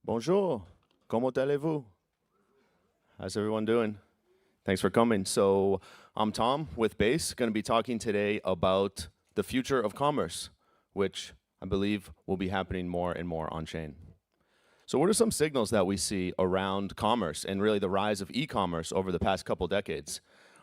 Bonjour, comment allez-vous? How's everyone doing? Thanks for coming. So I'm Tom with Base, going to be talking today about the future of commerce, which I believe will be happening more and more on-chain. So what are some signals that we see around commerce and really the rise of e-commerce over the past couple decades?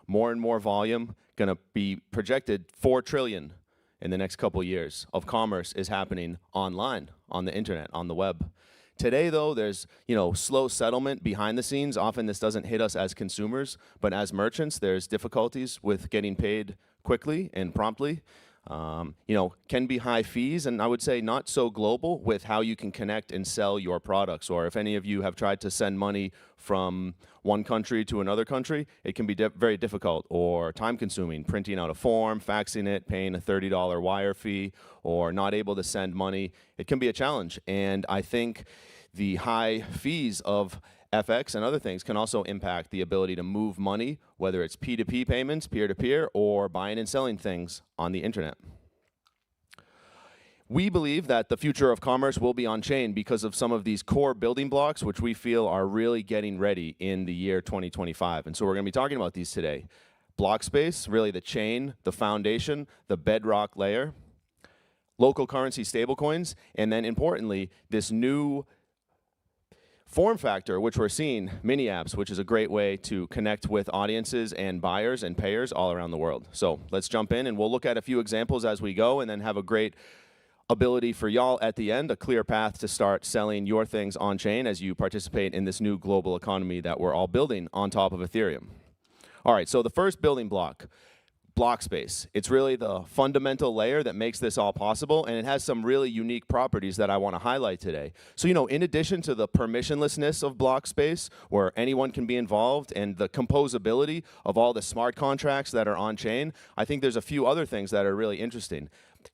More and more volume, going to be projected 4 trillion in the next couple years of commerce is happening online, on the internet, on the web. Today, though, there's slow settlement behind the scenes. Often this doesn't hit us as consumers, but as merchants, there's difficulties with getting paid quickly and promptly. Can be high fees, and I would say not so global with how you can connect and sell your products. Or if any of you have tried to send money from one country to another country, it can be very difficult or time-consuming, printing out a form, faxing it, paying a $30 wire fee, or not able to send money. It can be a challenge, and I think the high fees of FX and other things can also impact the ability to move money, whether it's P2P payments, peer-to-peer, or buying and selling things on the internet. We believe that the future of commerce will be on-chain because of some of these core building blocks, which we feel are really getting ready in the year 2025. And so we're going to be talking about these today. Block space, really the chain, the foundation, the bedrock layer, local currency stablecoins, and then importantly, this new form factor, which we're seeing, mini apps, which is a great way to connect with audiences and buyers and payers all around the world. So let's jump in and we'll look at a few examples as we go and then have a great ability for y'all at the end, a clear path to start selling your things on chain as you participate in this new global economy that we're all building on top of Ethereum. All right, so the first building block space. It's really the fundamental layer that makes this all possible, and it has some really unique properties that I want to highlight today. So, in addition to the permissionlessness of block space, where anyone can be involved, and the composability of all the smart contracts that are on chain, I think there's a few other things that are really interesting.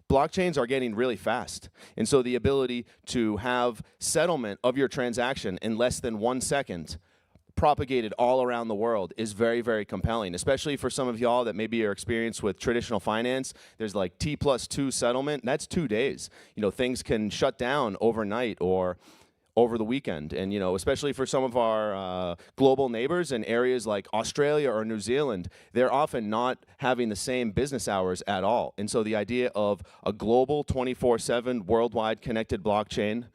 Blockchains are getting really fast, and so the ability to have settlement of your transaction in less than 1 second propagated all around the world is very, very compelling, especially for some of y'all that maybe are experienced with traditional finance. There's like T+2 settlement. That's 2 days. Things can shut down overnight or over the weekend. And, especially for some of our global neighbors in areas like Australia or New Zealand, they're often not having the same business hours at all. And so the idea of a global 24/7 worldwide connected blockchain,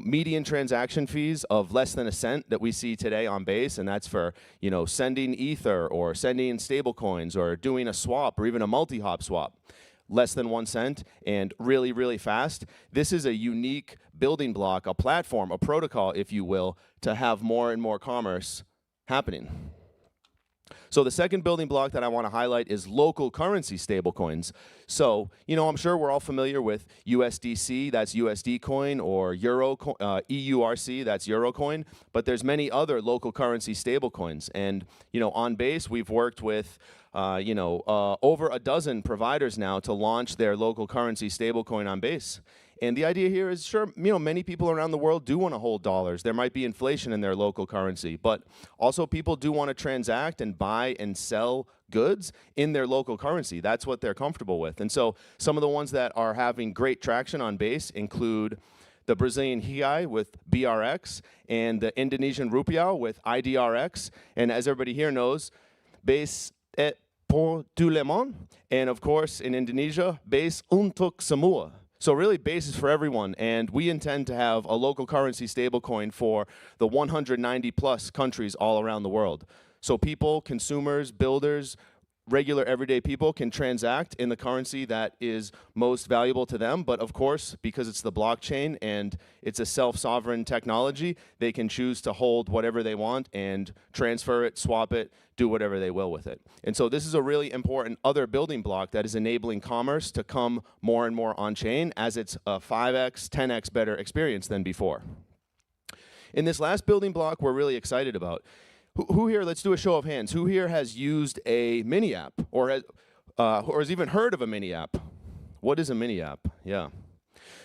median transaction fees of less than a cent that we see today on Base, and that's for, sending Ether or sending stablecoins or doing a swap or even a multi-hop swap. Less than 1 cent and really, really fast. This is a unique building block, a platform, a protocol, if you will, to have more and more commerce happening. So the second building block that I want to highlight is local currency stablecoins. So, I'm sure we're all familiar with USDC, that's USD coin, or EURC, that's Euro coin, but there's many other local currency stablecoins. And, on Base, we've worked with over a dozen providers now to launch their local currency stablecoin on Base. And the idea here is, sure, many people around the world do want to hold dollars. There might be inflation in their local currency, but also people do want to transact and buy and sell goods in their local currency. That's what they're comfortable with. And so some of the ones that are having great traction on Base include the Brazilian real with BRX and the Indonesian rupiah with IDRX. And as everybody here knows, Base est pour tout le monde. And of course, in Indonesia, Base untuk semua. So really, Base is for everyone, and we intend to have a local currency stablecoin for the 190 plus countries all around the world. So people, consumers, builders, regular everyday people can transact in the currency that is most valuable to them. But of course, because it's the blockchain and it's a self-sovereign technology, they can choose to hold whatever they want and transfer it, swap it, do whatever they will with it. And so this is a really important other building block that is enabling commerce to come more and more on-chain as it's a 5x, 10x better experience than before. In this last building block, we're really excited about. Who here, let's do a show of hands, who here has used a mini app or has even heard of a mini app? What is a mini app? Yeah.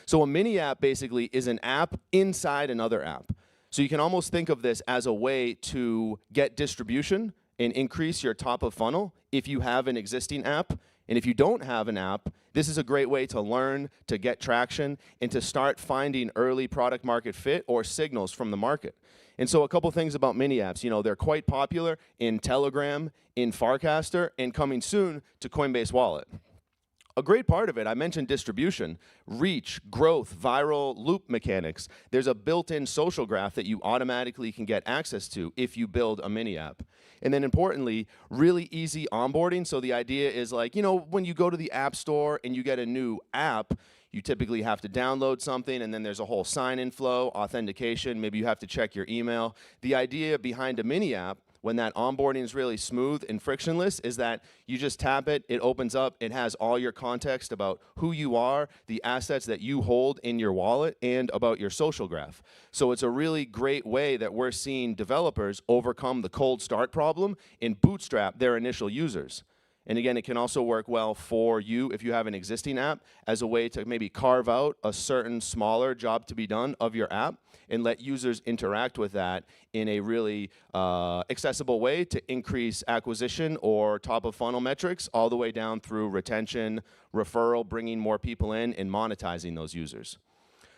So a mini app basically is an app inside another app. So you can almost think of this as a way to get distribution and increase your top of funnel if you have an existing app And if you don't have an app, this is a great way to learn, to get traction, and to start finding early product market fit or signals from the market. And so a couple things about mini apps. They're quite popular in Telegram, in Farcaster, and coming soon to Coinbase Wallet. A great part of it, I mentioned distribution, reach, growth, viral loop mechanics. There's a built-in social graph that you automatically can get access to if you build a mini app. And then importantly, really easy onboarding. So the idea is like, when you go to the App Store and you get a new app, you typically have to download something, and then there's a whole sign-in flow, authentication. Maybe you have to check your email. The idea behind a mini app, when that onboarding is really smooth and frictionless, is that you just tap it, it opens up, it has all your context about who you are, the assets that you hold in your wallet, and about your social graph. So it's a really great way that we're seeing developers overcome the cold start problem and bootstrap their initial users. And again, it can also work well for you if you have an existing app as a way to maybe carve out a certain smaller job to be done of your app and let users interact with that in a really accessible way to increase acquisition or top of funnel metrics all the way down through retention, referral, bringing more people in, and monetizing those users.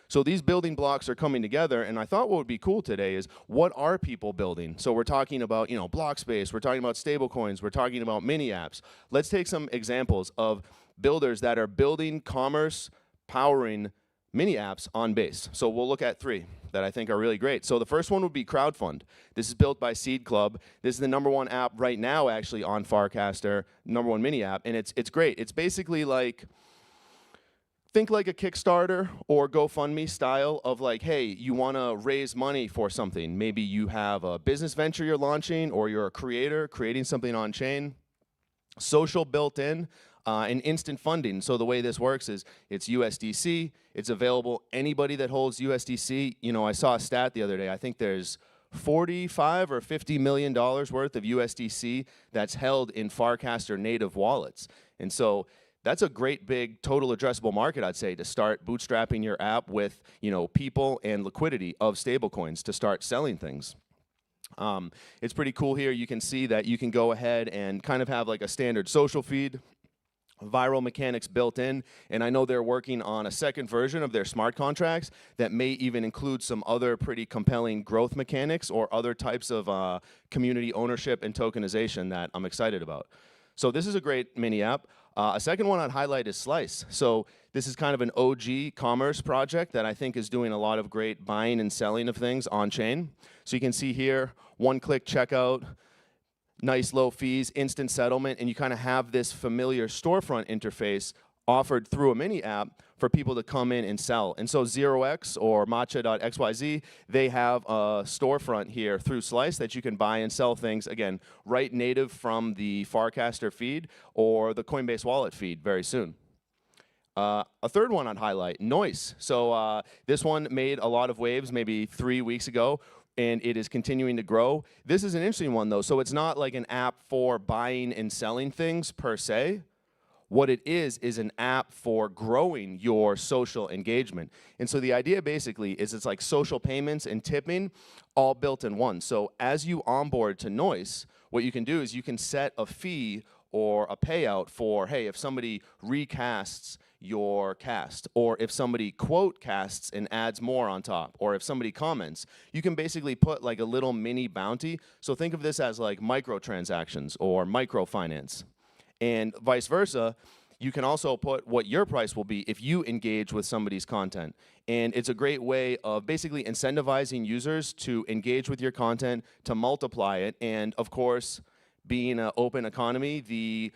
So these building blocks are coming together, and I thought what would be cool today is what are people building? So we're talking about, block space, we're talking about stablecoins, we're talking about mini apps. Let's take some examples of builders that are building commerce, powering mini apps on Base. So we'll look at 3 that I think are really great. So the first one would be Crowdfund. This is built by Seed Club. This is the #1 app right now actually on Farcaster, #1 mini app, and it's great. It's basically like, think like a Kickstarter or GoFundMe style of like, hey, you want to raise money for something. Maybe you have a business venture you're launching, or you're a creator creating something on chain. Social built in, and instant funding. So the way this works is it's USDC. It's available anybody that holds USDC. I saw a stat the other day. I think there's $45 or $50 million worth of USDC that's held in Farcaster native wallets. And so that's a great big total addressable market, I'd say, to start bootstrapping your app with, people and liquidity of stablecoins to start selling things. It's pretty cool here. You can see that you can go ahead and kind of have like a standard social feed, viral mechanics built in, and I know they're working on a second version of their smart contracts that may even include some other pretty compelling growth mechanics or other types of community ownership and tokenization that I'm excited about. So this is a great mini app. A second one I'd highlight is Slice. So this is kind of an OG commerce project that I think is doing a lot of great buying and selling of things on chain. So you can see here, one-click checkout, nice low fees, instant settlement, and you kind of have this familiar storefront interface offered through a mini app for people to come in and sell. And so 0x or matcha.xyz, they have a storefront here through Slice that you can buy and sell things, again, right native from the Farcaster feed or the Coinbase Wallet feed very soon. A third one I'd highlight, Noise. So this one made a lot of waves maybe 3 weeks ago, and it is continuing to grow. This is an interesting one, though. So it's not like an app for buying and selling things per se. What it is an app for growing your social engagement. And so the idea basically is it's like social payments and tipping all built in one. So as you onboard to Noise, what you can do is you can set a fee or a payout for, hey, if somebody recasts your cast, or if somebody quote casts and adds more on top, or if somebody comments, you can basically put like a little mini bounty. So think of this as like microtransactions or microfinance. And vice versa, you can also put what your price will be if you engage with somebody's content. And it's a great way of basically incentivizing users to engage with your content, to multiply it. And of course, being an open economy, the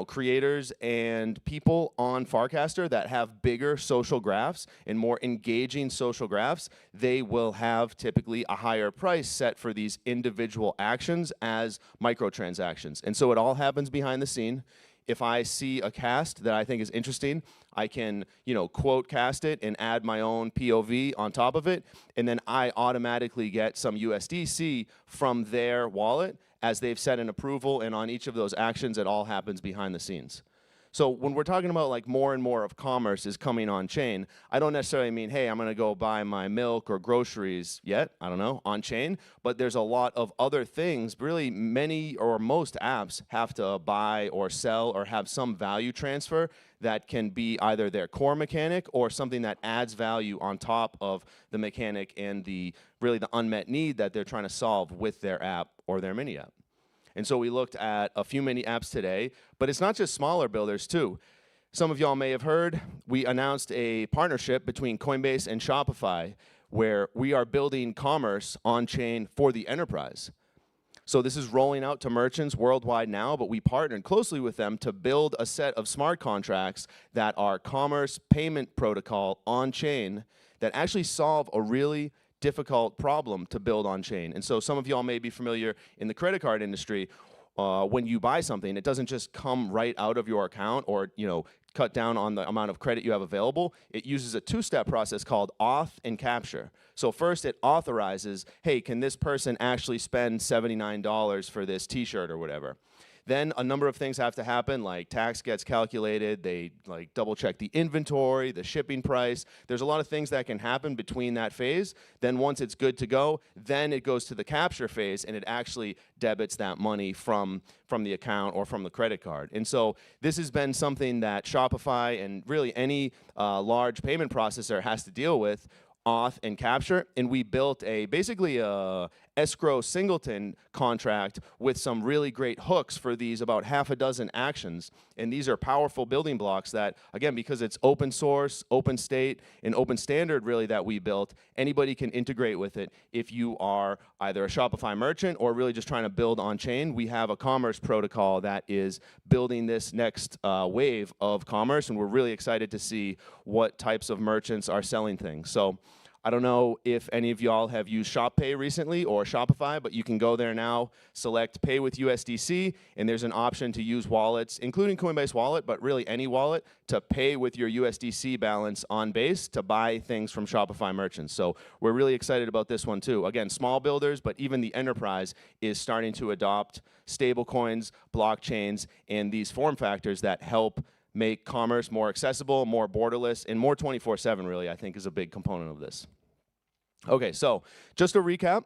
creators and people on Farcaster that have bigger social graphs and more engaging social graphs, they will have typically a higher price set for these individual actions as microtransactions. And so it all happens behind the scene. If I see a cast that I think is interesting, I can, quote cast it and add my own POV on top of it, and then I automatically get some USDC from their wallet as they've set an approval, and on each of those actions, it all happens behind the scenes. So when we're talking about like more and more of commerce is coming on chain, I don't necessarily mean, hey, I'm going to go buy my milk or groceries yet, I don't know, on chain, but there's a lot of other things. Really, many or most apps have to buy or sell or have some value transfer that can be either their core mechanic or something that adds value on top of the mechanic and the really the unmet need that they're trying to solve with their app or their mini app. And so we looked at a few mini apps today, but it's not just smaller builders too. Some of y'all may have heard, we announced a partnership between Coinbase and Shopify where we are building commerce on chain for the enterprise. So this is rolling out to merchants worldwide now, but we partnered closely with them to build a set of smart contracts that are commerce payment protocol on chain that actually solve a really difficult problem to build on chain. And so some of y'all may be familiar in the credit card industry. When you buy something, it doesn't just come right out of your account or cut down on the amount of credit you have available. It uses a two-step process called auth and capture. So first it authorizes, hey, can this person actually spend $79 for this t-shirt or whatever? Then a number of things have to happen, like tax gets calculated, they like double check the inventory, the shipping price. There's a lot of things that can happen between that phase. Then once it's good to go, then it goes to the capture phase and it actually debits that money from the account or from the credit card. And so this has been something that Shopify and really any large payment processor has to deal with, auth and capture, and we built basically a escrow singleton contract with some really great hooks for these about half a dozen actions. And these are powerful building blocks that, again, because it's open source, open state, and open standard really that we built, anybody can integrate with it. If you are either a Shopify merchant or really just trying to build on chain, we have a commerce protocol that is building this next wave of commerce, and we're really excited to see what types of merchants are selling things. So I don't know if any of y'all have used ShopPay recently or Shopify, but you can go there now, select Pay with USDC, and there's an option to use wallets, including Coinbase Wallet, but really any wallet, to pay with your USDC balance on Base to buy things from Shopify merchants. So we're really excited about this one too. Again, small builders, but even the enterprise is starting to adopt stablecoins, blockchains, and these form factors that help make commerce more accessible, more borderless, and more 24/7 really, I think, is a big component of this. Okay, so just a recap.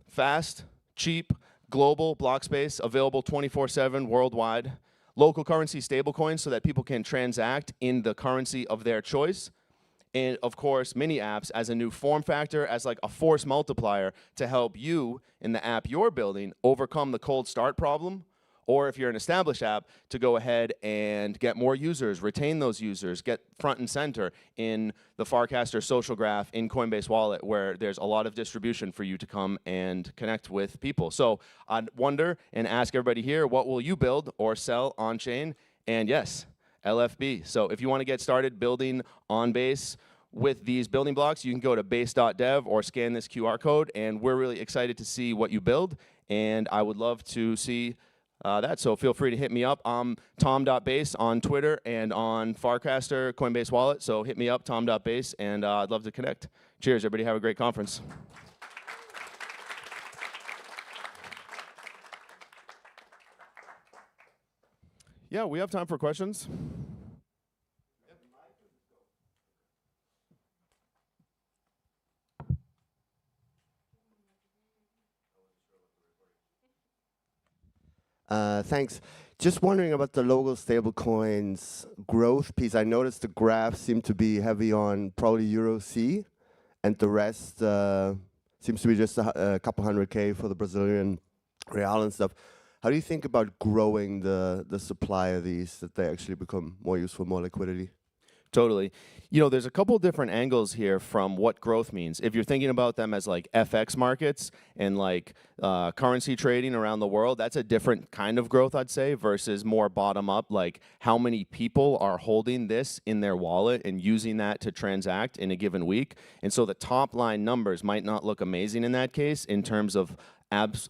Fast, cheap, global block space, available 24/7 worldwide. Local currency stablecoins so that people can transact in the currency of their choice. And of course, mini apps as a new form factor, as like a force multiplier to help you in the app you're building overcome the cold start problem. Or if you're an established app, to go ahead and get more users, retain those users, get front and center in the Farcaster social graph in Coinbase Wallet, where there's a lot of distribution for you to come and connect with people. So I'd wonder and ask everybody here, what will you build or sell on chain? And yes, LFB. So if you want to get started building on Base with these building blocks, you can go to base.dev or scan this QR code, and we're really excited to see what you build, and I would love to see that. So feel free to hit me up. I'm tom.base on Twitter and on Farcaster, Coinbase Wallet. So hit me up, tom.base, and I'd love to connect. Cheers, everybody. Have a great conference. Yeah, we have time for questions. Thanks. Just wondering about the local stablecoins growth piece. I noticed the graph seemed to be heavy on probably Euro C, and the rest seems to be just a couple hundred K for the Brazilian real and stuff. How do you think about growing the supply of these, that they actually become more useful, more liquidity? Totally. There's a couple different angles here from what growth means. If you're thinking about them as like FX markets and like currency trading around the world, that's a different kind of growth, I'd say, versus more bottom up, like how many people are holding this in their wallet and using that to transact in a given week. And so the top line numbers might not look amazing in that case in terms of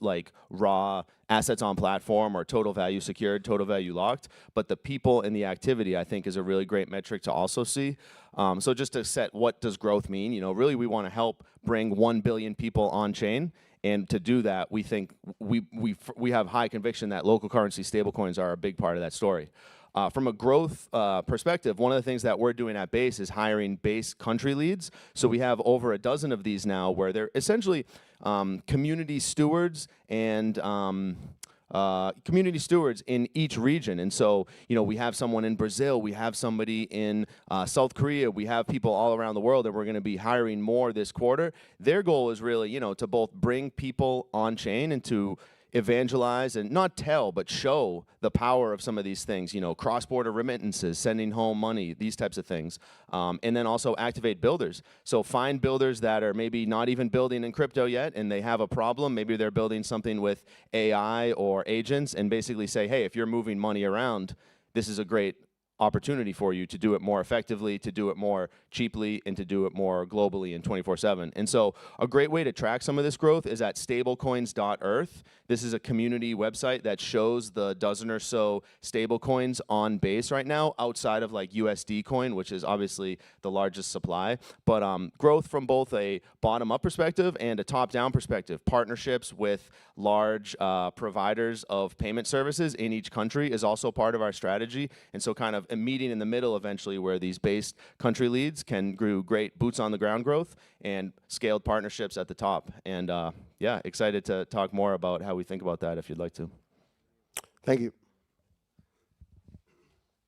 like raw assets on platform or total value secured, total value locked, but the people and the activity, I think, is a really great metric to also see. So just to set what does growth mean, really we want to help bring 1 billion people on chain. And to do that, we think we have high conviction that local currency stablecoins are a big part of that story. from a growth perspective, one of the things that we're doing at Base is hiring Base country leads. So we have over a dozen of these now, where they're essentially community stewards and community stewards in each region. And so, we have someone in Brazil, we have somebody in South Korea, we have people all around the world, and we're going to be hiring more this quarter. Their goal is really, to both bring people on chain and to evangelize and not tell, but show the power of some of these things, cross-border remittances, sending home money, these types of things. And then also activate builders. So find builders that are maybe not even building in crypto yet, and they have a problem. Maybe they're building something with AI or agents, and basically say, hey, if you're moving money around, this is a great opportunity for you to do it more effectively, to do it more cheaply, and to do it more globally and 24/7. And so a great way to track some of this growth is at stablecoins.eth. This is a community website that shows the dozen or so stablecoins on Base right now, outside of like USD coin, which is obviously the largest supply. But growth from both a bottom-up perspective and a top-down perspective. Partnerships with large providers of payment services in each country is also part of our strategy. And so kind of a meeting in the middle eventually, where these based country leads can do great boots on the ground growth and scaled partnerships at the top. And yeah, excited to talk more about how we think about that if you'd like to. Thank you.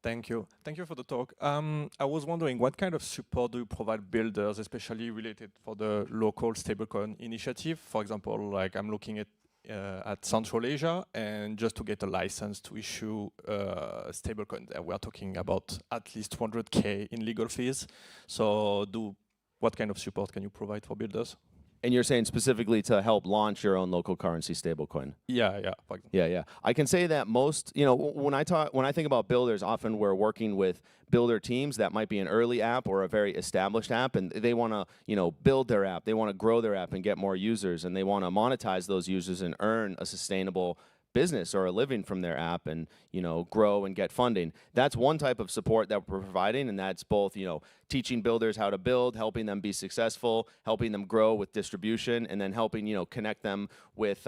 Thank you. Thank you for the talk. I was wondering, what kind of support do you provide builders, especially related for the local stablecoin initiative? For example, like I'm looking at Central Asia, and just to get a license to issue stablecoin, we are talking about at least 200K in legal fees. So what kind of support can you provide for builders? And you're saying specifically to help launch your own local currency stablecoin? Yeah. Yeah. I can say that most, when I think about builders, often we're working with builder teams that might be an early app or a very established app, and they want to, build their app, they want to grow their app and get more users, and they want to monetize those users and earn a sustainable business or a living from their app and, grow and get funding. That's one type of support that we're providing, and that's both, teaching builders how to build, helping them be successful, helping them grow with distribution, and then helping, connect them with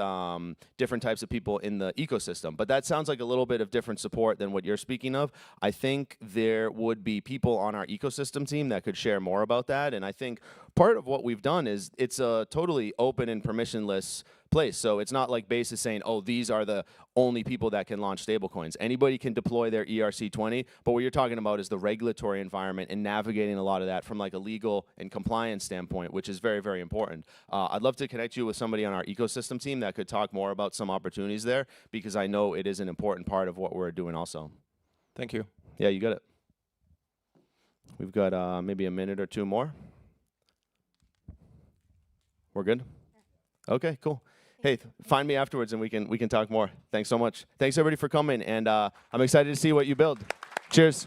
different types of people in the ecosystem. But that sounds like a little bit of different support than what you're speaking of. I think there would be people on our ecosystem team that could share more about that, and I think part of what we've done is it's a totally open and permissionless place. So it's not like Base is saying, oh, these are the only people that can launch stablecoins. Anybody can deploy their ERC20, but what you're talking about is the regulatory environment and navigating a lot of that from like a legal and compliance standpoint, which is very, very important. I'd love to connect you with somebody on our ecosystem team that could talk more about some opportunities there, because I know it is an important part of what we're doing also. Thank you. Yeah, you got it. We've got maybe a minute or two more. We're good? Okay, cool. Hey, find me afterwards and we can talk more. Thanks so much. Thanks everybody for coming, and I'm excited to see what you build. Cheers.